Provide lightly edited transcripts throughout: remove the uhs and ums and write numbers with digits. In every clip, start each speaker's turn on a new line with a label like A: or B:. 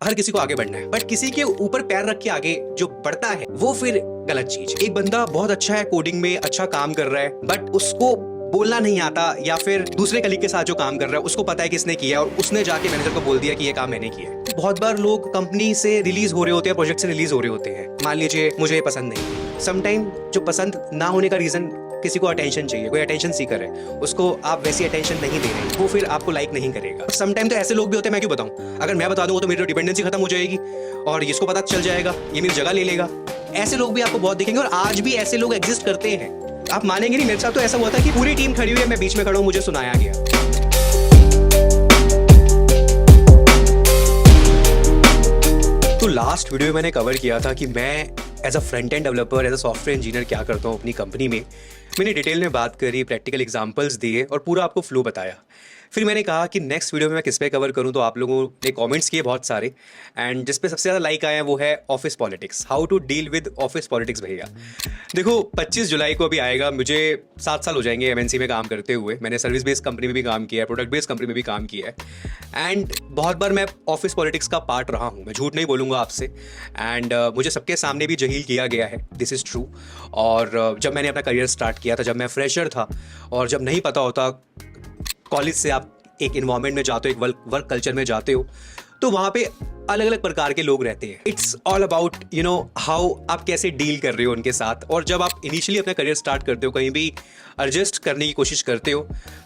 A: हर किसी को आगे बढ़ना है, बट किसी के ऊपर पैर रख के आगे जो बढ़ता है वो फिर गलत चीज है। एक बंदा बहुत अच्छा है, कोडिंग में अच्छा काम कर रहा है, बट उसको बोलना नहीं आता, या फिर दूसरे कलीग के साथ जो काम कर रहा है उसको पता है किसने किया है और उसने जाके मैनेजर को बोल दिया कि ये काम मैंने किया है। बहुत बार लोग कंपनी से रिलीज हो रहे होते हैं, प्रोजेक्ट से रिलीज हो रहे होते हैं, मान लीजिए मुझे ये पसंद नहीं है। समटाइम जो पसंद ना होने का रीजन, किसी को अटेंशन चाहिए, कोई अटेंशन सीकर है, उसको आप वैसी अटेंशन नहीं दे रहे, वो फिर आपको लाइक नहीं करेगा। समटाइम तो ऐसे लोग भी होते हैं, मैं क्यों बताऊं, अगर मैं बता दूंगा तो मेरी डिपेंडेंसी खत्म हो जाएगी और इसको पता चल जाएगा, ये मेरी जगह ले लेगा। ऐसे लोग भी आपको बहुत दिखेंगे और आज भी ऐसे लोग एग्जिस्ट करते हैं। आप मानेंगे नहीं, मेरे साथ तो ऐसा हुआ था कि पूरी टीम खड़ी हुई है, मैं बीच में खड़ा हूं, मुझे सुनाया गया। तो लास्ट वीडियो में मैंने कवर किया था कि मैं as a front end developer, as a software engineer क्या करता हूँ अपनी कंपनी में। मैंने डिटेल में बात करी, प्रैक्टिकल एग्जांपल्स दिए और पूरा आपको फ्लो बताया। फिर मैंने कहा कि नेक्स्ट वीडियो में मैं किस पे कवर करूं, तो आप लोगों ने कमेंट्स किए बहुत सारे, एंड जिस पे सबसे ज़्यादा लाइक आया वो है office politics, how to deal with office politics. भैया देखो 25 जुलाई को अभी आएगा, मुझे 7 साल हो जाएंगे एमएनसी में काम करते हुए। मैंने सर्विस बेस्ड कंपनी में भी काम किया है, प्रोडक्ट बेस्ड कंपनी में भी काम किया है, एंड बहुत बार मैं ऑफिस पॉलिटिक्स का पार्ट रहा हूँ, मैं झूठ नहीं बोलूँगा आपसे। एंड मुझे सबके सामने भी जहील किया गया है, दिस इज़ ट्रू। और जब मैंने अपना करियर स्टार्ट किया था, जब मैं फ्रेशर था और जब नहीं पता होता, कॉलेज से आप एक इन्वायरमेंट में जाते हो, एक वर्क कल्चर में जाते हो, तो वहाँ पे अलग अलग प्रकार के लोग रहते हैं। इट्स ऑल अबाउट हाउ आप कैसे डील कर रहे हो उनके साथ। और जब आप इनिशियली अपना करियर स्टार्ट करते हो, कहीं भी एडजस्ट करने की कोशिश करते हो,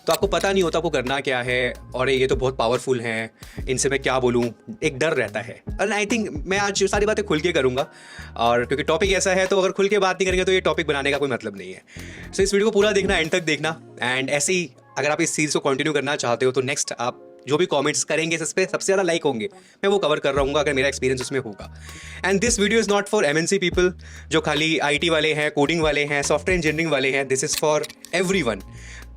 A: तो आपको पता नहीं होता आपको करना क्या है, और ये तो बहुत पावरफुल हैं, इनसे मैं क्या बोलूँ, एक डर रहता है। और आई थिंक मैं आज सारी बातें खुल के करूँगा, और क्योंकि टॉपिक ऐसा है तो अगर खुल के बात नहीं करेंगे तो ये टॉपिक बनाने का कोई मतलब नहीं है। सो इस वीडियो को पूरा देखना, एंड तक देखना, एंड ऐसे ही अगर आप इस चीज़ को कंटिन्यू करना चाहते हो तो नेक्स्ट आप जो भी कमेंट्स करेंगे इस पे सबसे ज़्यादा लाइक होंगे, मैं वो कवर कर रहा हूँ अगर मेरा एक्सपीरियंस उसमें होगा। And this video is not for MNC people जो खाली आईटी वाले हैं, कोडिंग वाले हैं, सॉफ्टवेयर इंजीनियरिंग वाले हैं। This is for everyone.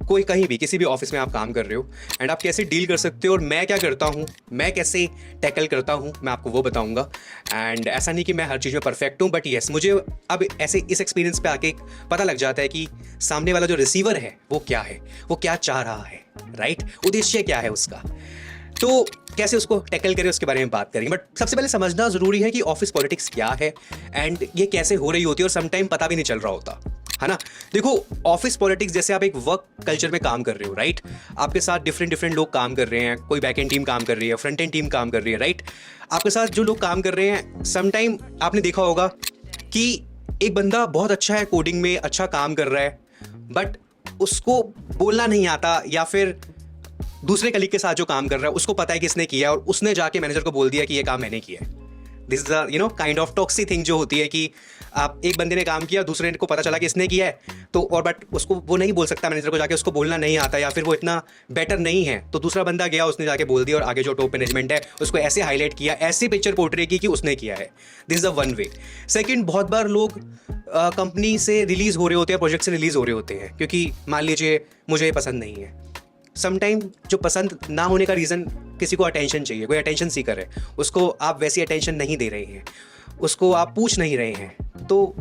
A: कोई कहीं भी किसी भी ऑफिस में आप काम कर रहे हो, एंड आप कैसे डील कर सकते हो और मैं क्या करता हूँ, मैं कैसे टैकल करता हूँ, मैं आपको वो बताऊँगा। एंड ऐसा नहीं कि मैं हर चीज़ में परफेक्ट हूँ, बट येस, मुझे अब ऐसे इस एक्सपीरियंस पे आके पता लग जाता है कि सामने वाला जो रिसीवर है वो क्या है, वो क्या चाह रहा है, राइट, उद्देश्य क्या है उसका, तो कैसे उसको टैकल करें उसके बारे में बात करेंगे। बट सबसे पहले समझना ज़रूरी है कि ऑफिस पॉलिटिक्स क्या है एंड ये कैसे हो रही होती है, और समटाइम पता भी नहीं चल रहा होता है ना। देखो ऑफिस पॉलिटिक्स, जैसे आप एक वर्क कल्चर में काम कर रहे हो, राइट, आपके साथ डिफरेंट लोग काम कर रहे हैं, कोई बैक एंड टीम काम कर रही है, फ्रंट एंड टीम काम कर रही है, राइट। आपके साथ जो लोग काम कर रहे हैं, समटाइम आपने देखा होगा कि एक बंदा बहुत अच्छा है, कोडिंग में अच्छा काम कर रहा है, बट उसको बोलना नहीं आता, या फिर दूसरे कलीग के साथ जो काम कर रहा है उसको पता है किसने किया और उसने जाके मैनेजर को बोल दिया कि ये काम मैंने किया है। This is the kind of toxic thing जो होती है कि आप एक बंदे ने काम किया, दूसरे को पता चला कि इसने किया है, तो और बट उसको वो नहीं बोल सकता मैनेजर को जाके, उसको बोलना नहीं आता, या फिर वो इतना बेटर नहीं है, तो दूसरा बंदा गया, उसने जाके बोल दिया और आगे जो टॉप मैनेजमेंट है उसको ऐसे हाईलाइट किया, ऐसी पिक्चर पोर्ट्रे की कि उसने किया है। This is the one way. Second, बहुत बार लोग कंपनी से रिलीज हो रहे होते हैं, प्रोजेक्ट से रिलीज हो रहे होते हैं, क्योंकि मान लीजिए मुझे ये पसंद नहीं है। समटाइम जो पसंद ना होने का रीज़न, किसी को अटेंशन चाहिए, कोई अटेंशन सीकर है, उसको आप वैसी अटेंशन नहीं दे रहे हैं, उसको आप पूछ नहीं रहे हैं, तो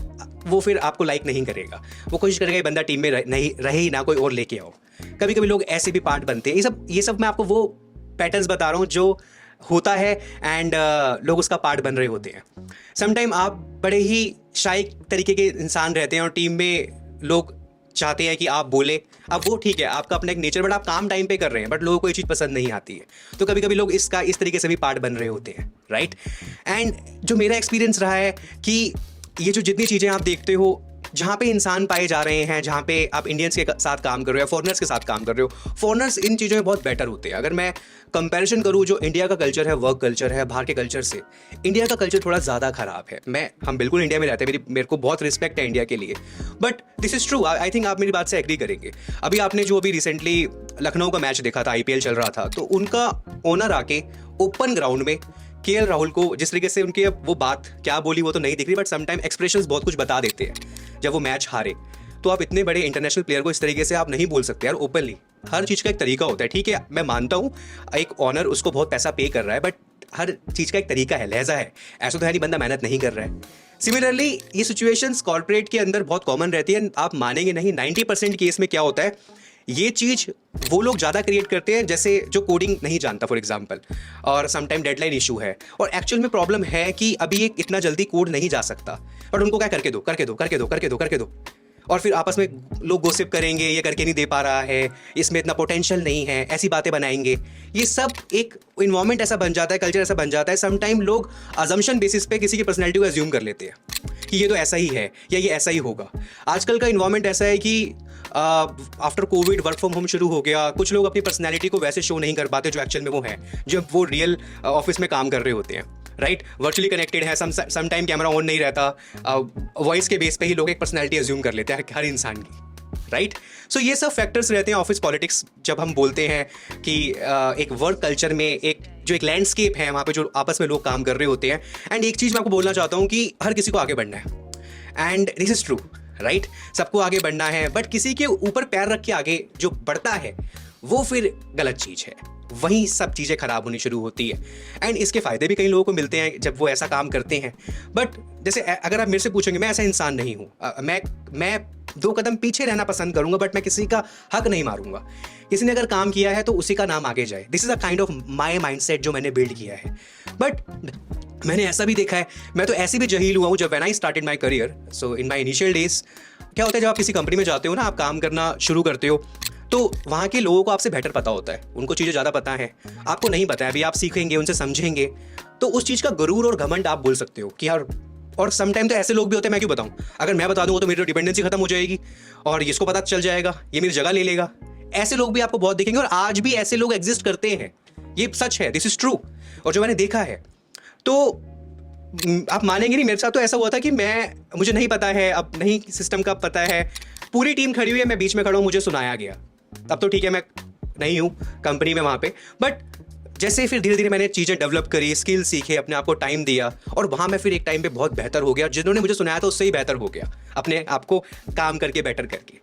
A: वो फिर आपको लाइक नहीं करेगा, वो कोशिश करेगा ये बंदा टीम में नहीं रहे ही ना, कोई और लेके आओ। कभी कभी लोग ऐसे भी पार्ट बनते हैं। ये सब मैं आपको वो पैटर्न्स बता रहा हूँ जो होता है, एंड लोग उसका पार्ट बन रहे होते हैं। समटाइम आप बड़े ही शाय तरीके के इंसान रहते हैं और टीम में लोग चाहते हैं कि आप बोले। अब वो ठीक है, आपका अपना एक नेचर, बट आप काम टाइम पे कर रहे हैं, बट लोगों को ये चीज़ पसंद नहीं आती है, तो कभी कभी लोग इसका इस तरीके से भी पार्ट बन रहे होते हैं, राइट। एंड जो मेरा एक्सपीरियंस रहा है कि ये जो जितनी चीज़ें आप देखते हो, जहाँ पे इंसान पाए जा रहे हैं, जहाँ पे आप इंडियंस के साथ काम कर रहे हो या फॉरनर्स के साथ काम कर रहे हो, फॉरनर्स इन चीज़ों में बहुत बेटर होते हैं। अगर मैं कंपैरिजन करूँ जो इंडिया का कल्चर है, वर्क कल्चर है, बाहर के कल्चर से, इंडिया का कल्चर थोड़ा ज़्यादा ख़राब है। हम बिल्कुल इंडिया में रहते हैं, मेरे को बहुत रिस्पेक्ट है इंडिया के लिए, but this is true. I think आप मेरी बात से एग्री करेंगे। अभी आपने जो अभी रिसेंटली लखनऊ का मैच देखा था, आईपीएल चल रहा था, तो उनका ओनर आके ओपन ग्राउंड में केएल राहुल को जिस तरीके से उनकी वो बात क्या बोली वो तो नहीं दिख रही, बट समटाइम एक्सप्रेशंस बहुत कुछ बता देते हैं जब वो मैच हारे। तो आप इतने बड़े इंटरनेशनल प्लेयर को इस तरीके से आप नहीं बोल सकते यार ओपनली। हर चीज़ का एक तरीका होता है, ठीक है, मैं मानता हूँ एक ऑनर उसको बहुत पैसा पे कर रहा है, बट हर चीज़ का एक तरीका है, लहजा है। ऐसा तो है नहीं बंदा मेहनत नहीं कर रहा है। सिमिलरली ये सिचुएशंस कॉर्पोरेट के अंदर बहुत कॉमन रहती है। आप मानेंगे नहीं, 90% केस में क्या होता है, ये चीज़ वो लोग ज़्यादा क्रिएट करते हैं जैसे जो कोडिंग नहीं जानता फॉर एग्जांपल, और समटाइम डेडलाइन इशू है और एक्चुअल में प्रॉब्लम है कि अभी ये इतना जल्दी कोड नहीं जा सकता, और उनको क्या करके दो करके दो करके दो करके दो करके दो, और फिर आपस में लोग गोसिप करेंगे, ये करके नहीं दे पा रहा है, इसमें इतना पोटेंशियल नहीं है, ऐसी बातें बनाएंगे। ये सब एक इन्वायरमेंट ऐसा बन जाता है, कल्चर ऐसा बन जाता है। समटाइम लोग अजम्पशन बेसिस पे किसी की पर्सनैलिटी को एज्यूम कर लेते हैं कि ये तो ऐसा ही है या ये ऐसा ही होगा। आजकल का इन्वायरमेंट ऐसा है कि after Covid work from home शुरू हो गया, कुछ लोग अपनी पर्सनैलिटी को वैसे शो नहीं कर पाते जो एक्चुअल में वो है, जब वो रियल ऑफिस में काम कर रहे होते हैं, राइट। वर्चुअली कनेक्टेड है, सम टाइम कैमरा ऑन नहीं रहता, वॉइस के बेस पे ही लोग एक पर्सनैलिटी एज्यूम कर लेते हैं हर इंसान की, राइट। सो ये सब फैक्टर्स रहते हैं ऑफिस पॉलिटिक्स। जब हम बोलते हैं कि एक वर्क कल्चर में एक लैंडस्केप है वहाँ पे जो आपस में लोग काम कर रहे होते हैं। एंड एक चीज़ मैं आपको बोलना चाहता हूँ कि हर किसी को आगे बढ़ना है, and this is true, right. सबको आगे बढ़ना है, बट किसी के ऊपर पैर रख के आगे जो बढ़ता है वो फिर गलत चीज़ है, वहीं सब चीज़ें खराब होनी शुरू होती है। एंड इसके फ़ायदे भी कई लोगों को मिलते हैं जब वो ऐसा काम करते हैं। बट जैसे अगर आप मेरे से पूछेंगे, मैं ऐसा इंसान नहीं हूँ, मैं 2 कदम पीछे रहना पसंद करूँगा, बट मैं किसी का हक नहीं मारूंगा। किसी ने अगर काम किया है तो उसी का नाम आगे जाए। This is a kind of my mindset जो मैंने बिल्ड किया है। बट मैंने ऐसा भी देखा है, मैं तो ऐसी भी जहील हुआ हूँ जब when I started my career, so in my initial days क्या होता है, जब आप किसी कंपनी में जाते हो ना, आप काम करना शुरू करते हो, तो वहाँ के लोगों को आपसे बेटर पता होता है, उनको चीज़ें ज़्यादा पता है, आपको नहीं पता है। अभी आप सीखेंगे, उनसे समझेंगे, तो उस चीज़ का गुरूर और घमंड आप बोल सकते हो कि यार। और समटाइम तो ऐसे लोग भी होते हैं, मैं क्यों बताऊँ, अगर मैं बता दूँगा तो मेरी डिपेंडेंसी खत्म हो जाएगी और इसको पता चल जाएगा, ये मेरी जगह ले लेगा। ऐसे लोग भी आपको बहुत दिखेंगे, और आज भी ऐसे लोग एग्जिस्ट करते हैं, ये सच है, दिस इज़ ट्रू। और जो मैंने देखा है, तो आप मानेंगे नहीं, मेरे साथ तो ऐसा हुआ था कि मुझे नहीं पता है, अब नहीं सिस्टम का पता है, पूरी टीम खड़ी हुई है, मैं बीच में खड़ा हूँ, मुझे सुनाया गया। तब तो ठीक है, मैं नहीं हूँ कंपनी में वहाँ पे, बट जैसे फिर धीरे धीरे मैंने चीज़ें डेवलप करी, स्किल सीखे, अपने आप को टाइम दिया, और वहाँ मैं फिर एक टाइम पे बहुत बेहतर हो गया। जिन्होंने मुझे सुनाया था उससे ही बेहतर हो गया, अपने आप को काम करके बेटर करके,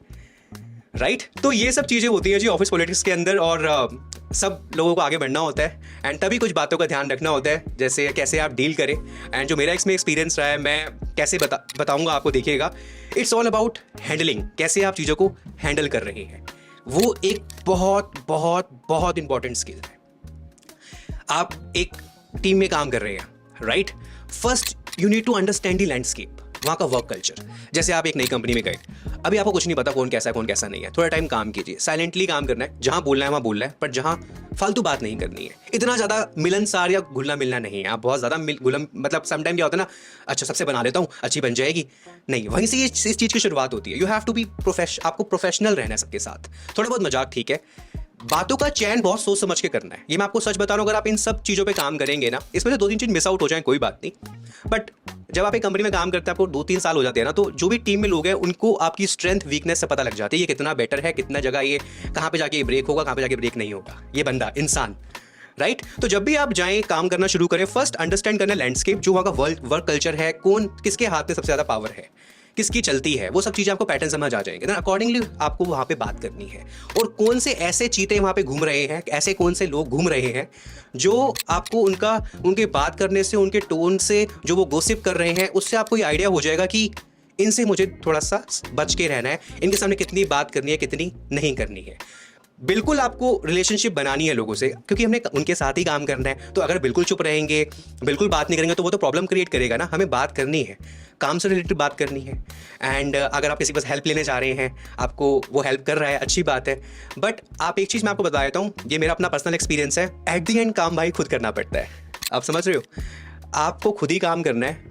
A: राइट। तो ये सब चीज़ें होती है जी ऑफिस पॉलिटिक्स के अंदर, और सब लोगों को आगे बढ़ना होता है, एंड तभी कुछ बातों का ध्यान रखना होता है, जैसे कैसे आप डील करें। एंड जो मेरा इसमें एक्सपीरियंस रहा है, मैं कैसे बताऊंगा आपको, देखिएगा। इट्स ऑल अबाउट हैंडलिंग, कैसे आप चीज़ों को हैंडल कर रहे हैं, वो एक बहुत बहुत बहुत इंपॉर्टेंट स्किल है। आप एक टीम में काम कर रहे हैं, right. First you need to understand the landscape, वहाँ का वर्क कल्चर। जैसे आप एक नई कंपनी में गए, अभी आपको कुछ नहीं पता कौन कैसा है कौन कैसा नहीं है, थोड़ा टाइम काम कीजिए, साइलेंटली काम करना है, जहाँ बोलना है वहाँ बोलना है, पर जहाँ फालतू बात नहीं करनी है। इतना ज़्यादा मिलनसार या घुलना मिलना नहीं है, आप बहुत ज़्यादा मतलब समटाइम क्या होता है ना, अच्छा सबसे बना लेता हूँ, अच्छी बन जाएगी, नहीं, वहीं से इस चीज़ की शुरुआत होती है। यू हैव टू बी आपको प्रोफेशनल रहना है सबके साथ, थोड़ा बहुत मजाक ठीक है, बातों का चयन बहुत सोच समझ के करना है। ये मैं आपको सच बता रहा हूँ, अगर आप इन सब चीज़ों पे काम करेंगे ना, इसमें से 2-3 चीज़ मिस आउट हो जाए कोई बात नहीं, बट जब आप एक कंपनी में काम करते हैं, आपको 2-3 साल हो जाते हैं ना, तो जो भी टीम में लोग हैं उनको आपकी स्ट्रेंथ वीकनेस से पता लग जाती है, ये कितना बेटर है, कितना जगह ये कहाँ पे जाके ब्रेक होगा, कहाँ पे जाके ब्रेक नहीं होगा, ये बंदा इंसान, राइट। तो जब भी आप जाएं, काम करना शुरू करें, फर्स्ट अंडरस्टैंड करना लैंडस्केप, जो वहाँ का वर्क कल्चर है, कौन किसके हाथ में सबसे ज़्यादा पावर है, किसकी चलती है, वो सब चीज़ें आपको पैटर्न समझ आ जाएंगे। देन अकॉर्डिंगली आपको वहाँ पे बात करनी है, और कौन से ऐसे चीते वहाँ पे घूम रहे हैं, ऐसे कौन से लोग घूम रहे हैं जो आपको उनके बात करने से, उनके टोन से, जो वो गॉसिप कर रहे हैं, उससे आपको ये आइडिया हो जाएगा कि इनसे मुझे थोड़ा सा बच के रहना है, इनके सामने कितनी बात करनी है, कितनी नहीं करनी है। बिल्कुल आपको रिलेशनशिप बनानी है लोगों से, क्योंकि हमने उनके साथ ही काम करना है। तो अगर बिल्कुल चुप रहेंगे, बिल्कुल बात नहीं करेंगे, तो वो तो प्रॉब्लम क्रिएट करेगा ना। हमें बात करनी है, काम से रिलेटेड बात करनी है। एंड अगर आप किसी के पास हेल्प लेने जा रहे हैं, आपको वो हेल्प कर रहा है, अच्छी बात है। बट आप एक चीज़ मैं आपको बता देता हूँ, ये मेरा अपना पर्सनल एक्सपीरियंस है, एट दी एंड काम भाई खुद करना पड़ता है। आप समझ रहे हो, आपको खुद ही काम करना है,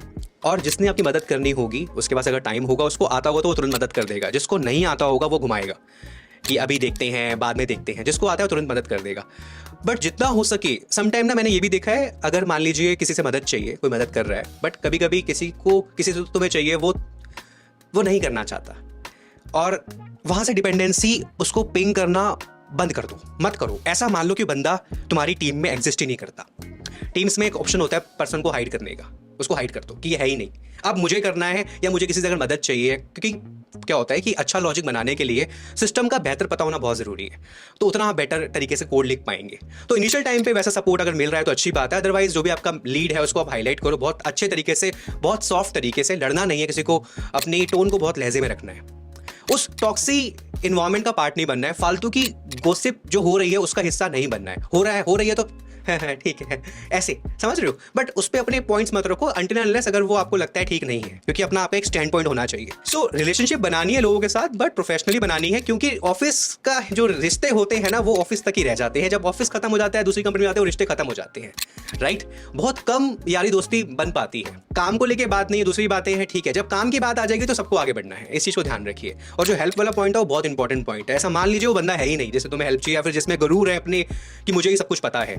A: और जिसने आपकी मदद करनी होगी, उसके पास अगर टाइम होगा, उसको आता होगा तो वो तुरंत मदद कर देगा, जिसको नहीं आता होगा वो घुमाएगा कि अभी देखते हैं, बाद में देखते हैं। जिसको आता है तुरंत मदद कर देगा। बट जितना हो सके, समटाइम ना मैंने ये भी देखा है, अगर मान लीजिए किसी से मदद चाहिए, कोई मदद कर रहा है, बट कभी कभी किसी से तुम्हें चाहिए, वो नहीं करना चाहता, और वहाँ से डिपेंडेंसी उसको पिंग करना बंद कर दो, मत करो। ऐसा मान लो कि बंदा तुम्हारी टीम में एग्जिस्ट ही नहीं करता। टीम्स में एक ऑप्शन होता है पर्सन को हाइड करने का, उसको हाइड कर दो कि ये है ही नहीं। अब मुझे करना है या मुझे किसी से अगर मदद चाहिए, क्योंकि क्या होता है कि अच्छा लॉजिक बनाने के लिए सिस्टम का बेहतर पता होना बहुत ज़रूरी है, तो उतना आप बेटर तरीके से कोड लिख पाएंगे। तो इनिशियल टाइम पे वैसा सपोर्ट अगर मिल रहा है तो अच्छी बात है, अदरवाइज जो भी आपका लीड है उसको आप हाईलाइट करो बहुत अच्छे तरीके से, बहुत सॉफ्ट तरीके से। लड़ना नहीं है किसी को, अपनी टोन को बहुत लहजे में रखना है। उस टॉक्सी इन्वायरमेंट का पार्ट नहीं बनना है, फालतू की गॉसिप जो हो रही है उसका हिस्सा नहीं बनना है। हो रही है तो ठीक है, ऐसे समझ रहे हो, बट उस पर अपने पॉइंट्स मत रखो अनटिल अनलेस अगर वो आपको लगता है ठीक नहीं है, क्योंकि अपना आप एक स्टैंड पॉइंट होना चाहिए। सो रिलेशनशिप बनानी है लोगों के साथ, बट प्रोफेशनली बनानी है, क्योंकि ऑफिस का जो रिश्ते होते हैं ना वो ऑफिस तक ही रह जाते हैं। जब ऑफिस खत्म हो जाता है, दूसरी कंपनी में आते हैं, वो रिश्ते खत्म हो जाते हैं, राइट। बहुत कम यारी दोस्ती बन पाती है। काम को लेके बात नहीं है, दूसरी बातें हैं, ठीक है। जब काम की बात आ जाएगी तो सबको आगे बढ़ना है, इस चीज को ध्यान रखिए। और जो हेल्प वाला पॉइंट है वो बहुत इंपॉर्टेंट पॉइंट है। ऐसा मान लीजिए वो बंदा है ही नहीं जिससे तुम्हें हेल्प चाहिए, या फिर जिसमें गरूर है अपने कि मुझे ही सब कुछ पता है,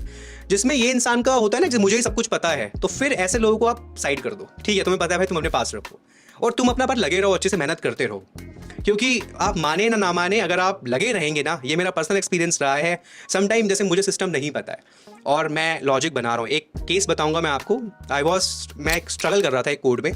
A: जिसमें ये इंसान का होता है ना कि मुझे ही सब कुछ पता है, तो फिर ऐसे लोगों को आप साइड कर दो। ठीक है, तुम्हें पता है भाई, तुम अपने पास रखो और तुम अपना पर लगे रहो, अच्छे से मेहनत करते रहो, क्योंकि आप माने ना माने, अगर आप लगे रहेंगे ना, ये मेरा पर्सनल एक्सपीरियंस रहा है। समटाइम जैसे मुझे सिस्टम नहीं पता है और मैं लॉजिक बना रहा हूँ, एक केस बताऊंगा मैं आपको। मैं स्ट्रगल कर रहा था एक कोड में,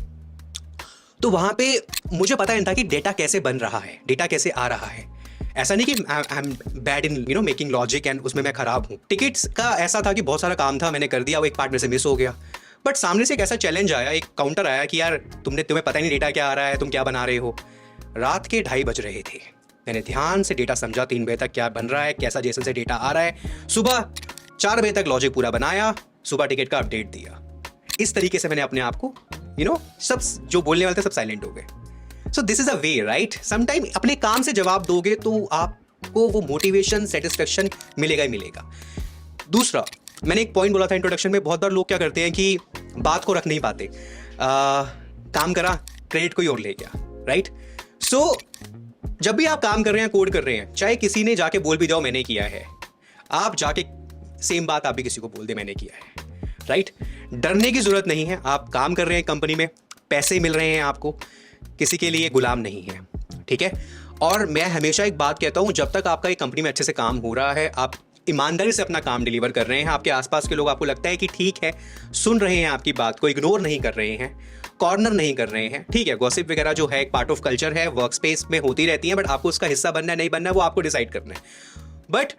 A: तो वहां पे मुझे पता नहीं था कि डेटा कैसे बन रहा है, डेटा कैसे आ रहा है। ऐसा नहीं कि I am bad in making logic and उसमें मैं खराब हूँ। टिकट्स का ऐसा था कि बहुत सारा काम था, मैंने कर दिया, वो एक पार्ट में से मिस हो गया। बट सामने से एक ऐसा चैलेंज आया, एक काउंटर आया कि यार तुम्हें पता ही नहीं डेटा क्या आ रहा है, तुम क्या बना रहे हो। रात के 2:30 बज रहे थे, मैंने ध्यान से डेटा समझा, 3 बजे तक क्या बन रहा है, कैसा जेसन से डेटा आ रहा है। सुबह 4 बजे तक लॉजिक पूरा बनाया, सुबह टिकट का अपडेट दिया। इस तरीके से मैंने अपने आप को सब जो बोलने वाले थे सब साइलेंट हो गए। So this is a way, right. Sometime अपने काम से जवाब दोगे तो आपको वो मोटिवेशन, सेटिस्फेक्शन मिलेगा ही मिलेगा। दूसरा, मैंने एक पॉइंट बोला था इंट्रोडक्शन में, बहुत बार लोग क्या करते हैं कि बात को रख नहीं पाते। काम करा, क्रेडिट कोई और ले गया, राइट। सो जब भी आप काम कर रहे हैं, कोड कर रहे हैं, चाहे किसी ने जाके बोल भी जाओ मैंने किया है, आप जाके सेम बात आप भी किसी को बोल दे मैंने किया है, राइट। डरने की जरूरत नहीं है। आप काम कर रहे हैं कंपनी में, पैसे मिल रहे हैं आपको, किसी के लिए गुलाम नहीं है, ठीक है। और मैं हमेशा एक बात कहता हूं, जब तक आपका एक कंपनी में अच्छे से काम हो रहा है, आप ईमानदारी से अपना काम डिलीवर कर रहे हैं, आपके आसपास के लोग आपको लगता है कि ठीक है, सुन रहे हैं आपकी बात को, इग्नोर नहीं कर रहे हैं, कॉर्नर नहीं कर रहे हैं, ठीक है। गॉसिप वगैरह जो है एक पार्ट ऑफ कल्चर है, वर्क स्पेस में होती रहती है, बट आपको उसका हिस्सा बनना है नहीं बनना है वो आपको डिसाइड करना है। बट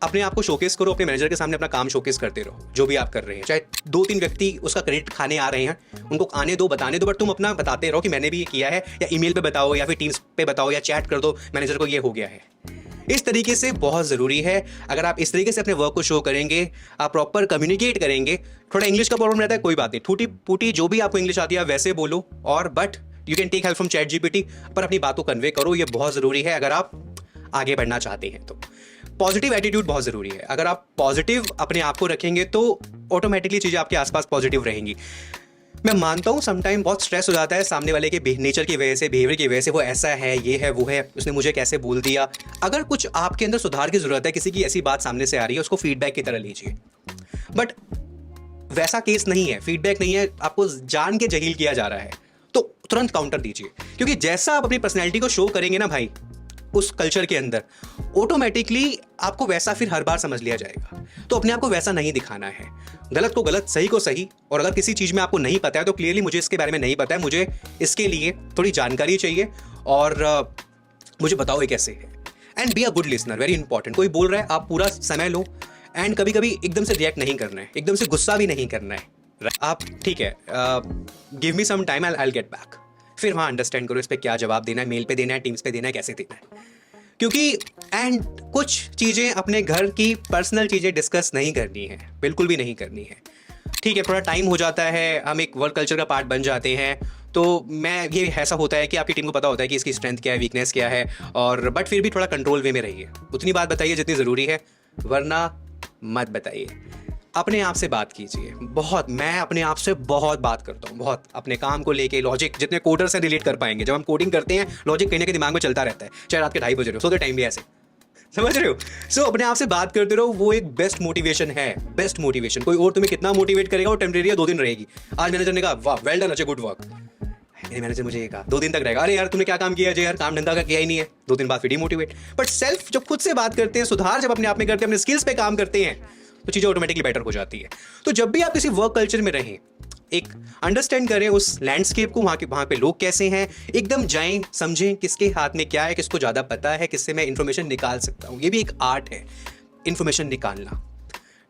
A: अपने आप को शोकेस करो, अपने मैनेजर के सामने अपना काम शोकेस करते रहो, जो भी आप कर रहे हैं। चाहे 2-3 व्यक्ति उसका क्रेडिट खाने आ रहे हैं, उनको आने दो, बताने दो, बट तुम अपना बताते रहो कि मैंने भी ये किया है, या ईमेल पे बताओ, या फिर टीम्स पे बताओ, या चैट कर दो मैनेजर को ये हो गया है। इस तरीके से बहुत ज़रूरी है। अगर आप इस तरीके से अपने वर्क को शो करेंगे, आप प्रॉपर कम्युनिकेट करेंगे। थोड़ा इंग्लिश का प्रॉब्लम रहता है, कोई बात नहीं, टूटी फूटी जो भी आपको इंग्लिश आती है वैसे बोलो, और but you can take help from ChatGPT, पर अपनी बात को कन्वे करो। ये बहुत ज़रूरी है अगर आप आगे बढ़ना चाहते हैं तो। पॉजिटिव एटीट्यूड बहुत ज़रूरी है। अगर आप पॉजिटिव अपने आप को रखेंगे तो ऑटोमेटिकली चीज़ें आपके आसपास पॉजिटिव रहेंगी। मैं मानता हूँ समटाइम बहुत स्ट्रेस हो जाता है सामने वाले के नेचर की वजह से, बिहेवियर की वजह से, वो ऐसा है, ये है, वो है, उसने मुझे कैसे बोल दिया। अगर कुछ आपके अंदर सुधार की ज़रूरत है, किसी की ऐसी बात सामने से आ रही है, उसको फीडबैक की तरह लीजिए। बट वैसा केस नहीं है, फीडबैक नहीं है, आपको जान के जहील किया जा रहा है, तो तुरंत काउंटर दीजिए। क्योंकि जैसा आप अपनी पर्सनैलिटी को शो करेंगे ना भाई उस कल्चर के अंदर, ऑटोमेटिकली आपको वैसा फिर हर बार समझ लिया जाएगा। तो अपने आप को वैसा नहीं दिखाना है, गलत को गलत, सही को सही। और अगर किसी चीज़ में आपको नहीं पता है तो क्लियरली मुझे इसके बारे में नहीं पता है, मुझे इसके लिए थोड़ी जानकारी चाहिए और मुझे बताओ ये कैसे है। And be a good listener, very important. कोई बोल रहा है, आप पूरा समय लो, एंड कभी कभी एकदम से रिएक्ट नहीं करना है, एकदम से गुस्सा भी नहीं करना है। आप ठीक है, give me some time, I get back. फिर वहाँ अंडरस्टैंड करो इस पर क्या जवाब देना है, मेल पे देना है, टीम्स पे देना है, कैसे देना है। क्योंकि एंड कुछ चीज़ें अपने घर की पर्सनल चीज़ें डिस्कस नहीं करनी है, बिल्कुल भी नहीं करनी है। ठीक है, थोड़ा टाइम हो जाता है, हम एक वर्क कल्चर का पार्ट बन जाते हैं, तो ये ऐसा होता है कि आपकी टीम को पता होता है कि इसकी स्ट्रेंथ क्या है, वीकनेस क्या है, और बट फिर भी थोड़ा कंट्रोल वे में रहिए। उतनी बात बताइए जितनी ज़रूरी है, वरना मत बताइए। अपने आप से बात कीजिए बहुत। मैं अपने आप से बहुत बात करता हूँ, बहुत, अपने काम को लेके। लॉजिक जितने कोडर से रिलेट कर पाएंगे, जब हम कोडिंग करते हैं लॉजिक कहीं ना कहीं दिमाग में चलता रहता है, चाहे रात के 2:30 बज रहे हो, सोते टाइम भी ऐसे, समझ रहे हो। सो अपने आप से बात करते रहो, वो एक बेस्ट मोटिवेशन है, बेस्ट मोटिवेशन। कोई और तुम्हें कितना मोटिवेट करेगा वो टेम्परेरी है, 2 दिन रहेगी। आज मैनेजर ने कहा वाह वेल डन, अच्छे, गुड वर्क। मेरे मैनेजर मुझे ये कहा 2 दिन तक रहेगा, अरे यार तूने क्या काम किया, यार काम धंधा का किया ही नहीं है। 2 दिन बाद फिर डिमोटिवेट। बट सेल्फ जब खुद से बात करते हैं, सुधार जब अपने आप में करते हैं, अपने स्किल्स पे काम करते हैं, तो चीज़ें ऑटोमेटिकली बेटर हो जाती है। तो जब भी आप किसी वर्क कल्चर में रहें, एक अंडरस्टैंड करें उस लैंडस्केप को, वहाँ पे लोग कैसे हैं, एकदम जाएं, समझें किसके हाथ में क्या है, किसको ज़्यादा पता है, किससे मैं इन्फॉर्मेशन निकाल सकता हूँ। ये भी एक आर्ट है, इन्फॉर्मेशन निकालना,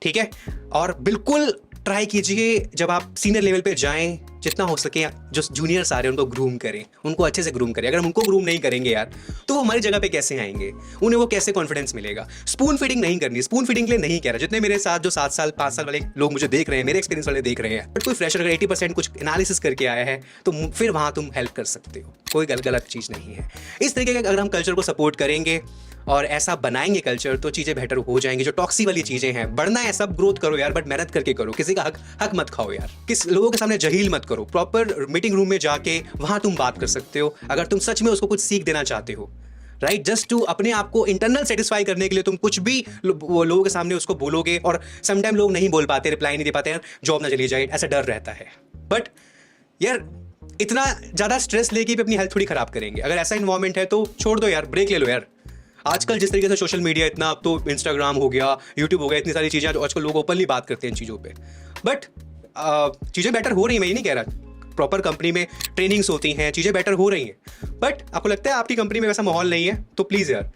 A: ठीक है। और बिल्कुल ट्राई कीजिए जब आप सीनियर लेवल पे जाएं, जितना हो सके जो जूनियर्स आ रहे हैं उनको ग्रूम करें, उनको अच्छे से ग्रूम करें। अगर हम उनको ग्रूम नहीं करेंगे यार, तो वो हमारी जगह पे कैसे आएंगे, उन्हें वो कैसे कॉन्फिडेंस मिलेगा। स्पून फीडिंग नहीं करनी, स्पून फीडिंग के लिए नहीं कह रहा। जितने मेरे साथ जो 7 साल 5 साल वाले लोग मुझे देख रहे हैं, मेरे एक्सपीरियंस वाले देख रहे हैं, बट कोई फ्रेशर अगर 80% कुछ एनालिसिस करके आया है तो फिर वहाँ तुम हेल्प कर सकते हो, कोई गलत चीज़ नहीं है। इस तरीके के अगर हम कल्चर को सपोर्ट करेंगे और ऐसा बनाएंगे कल्चर, तो चीज़ें बेटर हो जाएंगी। जो टॉक्सी वाली चीज़ें हैं, बढ़ना है सब, ग्रोथ करो यार, बट मेहनत करके करो। किसी का हक मत खाओ यार, किस लोगों के सामने जहील मत करो। प्रॉपर मीटिंग रूम में जाके वहाँ तुम बात कर सकते हो अगर तुम सच में उसको कुछ सीख देना चाहते हो, राइट। जस्ट टू अपने आप को इंटरनल सेटिस्फाई करने के लिए तुम कुछ भी लोगों के सामने उसको बोलोगे, और समटाइम लोग नहीं बोल पाते, रिप्लाई नहीं दे पाते हैं, जॉब ना चली जाए, ऐसा डर रहता है। बट यार इतना ज़्यादा स्ट्रेस लेके भी अपनी हेल्थ थोड़ी खराब करेंगे। अगर ऐसा इन्वायरमेंट है तो छोड़ दो यार, ब्रेक ले लो यार। आजकल जिस तरीके से सोशल मीडिया इतना, अब तो इंस्टाग्राम हो गया, यूट्यूब हो गया, इतनी सारी चीज़ें जो आजकल लोग ओपनली बात करते हैं इन चीज़ों पे। बट चीज़ें बेटर हो रही हैं, मैं ये नहीं कह रहा। प्रॉपर कंपनी में ट्रेनिंग्स होती हैं, चीज़ें बेटर हो रही हैं। बट आपको लगता है आपकी कंपनी में वैसा माहौल नहीं है, तो प्लीज़ यार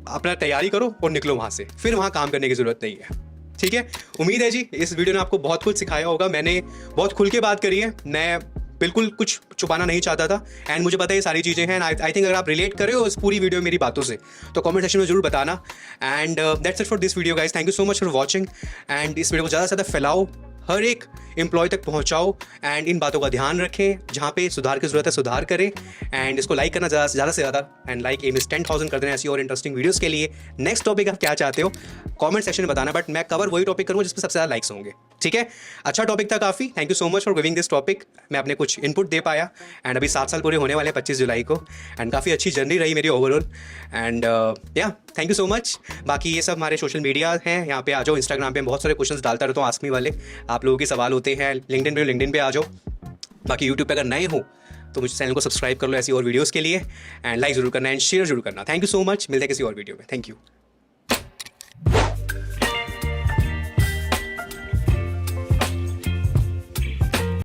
A: अपना तैयारी करो और निकलो वहाँ से, फिर वहाँ काम करने की ज़रूरत नहीं है। ठीक है, उम्मीद है जी इस वीडियो ने आपको बहुत कुछ सिखाया होगा। मैंने बहुत खुल के बात करी है, मैं बिल्कुल कुछ छुपाना नहीं चाहता था, एंड मुझे पता है ये सारी चीज़ें हैं। आई थिंक अगर आप रिलेट कर रहे हो इस पूरी वीडियो मेरी बातों से, तो कमेंट सेक्शन में जरूर बताना। And that's it for this video guys, thank you so much for watching. And इस वीडियो को ज़्यादा से ज़्यादा फैलाओ, हर एक एम्प्लॉय तक पहुंचाओ, एंड इन बातों का ध्यान रखें। जहाँ पे सुधार की जरूरत है सुधार करें, एंड इसको लाइक करना ज़्यादा से ज़्यादा, एंड लाइक एम इस 10,000 कर देना ऐसी और इंटरेस्टिंग वीडियोस के लिए। नेक्स्ट टॉपिक आप क्या चाहते हो कमेंट सेक्शन में बताना, बट मैं कवर वही टॉपिक करूँगा जिस पर सबसे ज़्यादा लाइक्स होंगे। ठीक है, अच्छा टॉपिक था काफ़ी, thank you so much for giving this topic. मैं अपने कुछ इनपुट दे पाया, एंड अभी 7 साल पूरे होने वाले हैं 25 जुलाई को, एंड काफ़ी अच्छी जर्नी रही मेरी ओवरऑल। एंड या थैंक यू सो मच। बाकी ये सब हमारे सोशल मीडिया हैं, यहाँ पे आ जाओ। इंस्टाग्राम पे बहुत सारे क्वेश्चंस डालता रहता हूँ, आस्क मी वाले, आप लोगों के सवाल होते हैं। लिंक्डइन पे आ जाओ। बाकी यूट्यूब पे अगर नए हो तो मुझे चैनल को सब्सक्राइब कर लो ऐसी और वीडियोज़ के लिए, एंड लाइक जरूर करना एंड शेयर जरूर करना। थैंक यू सो मच, मिलते हैं किसी और वीडियो में। Thank you.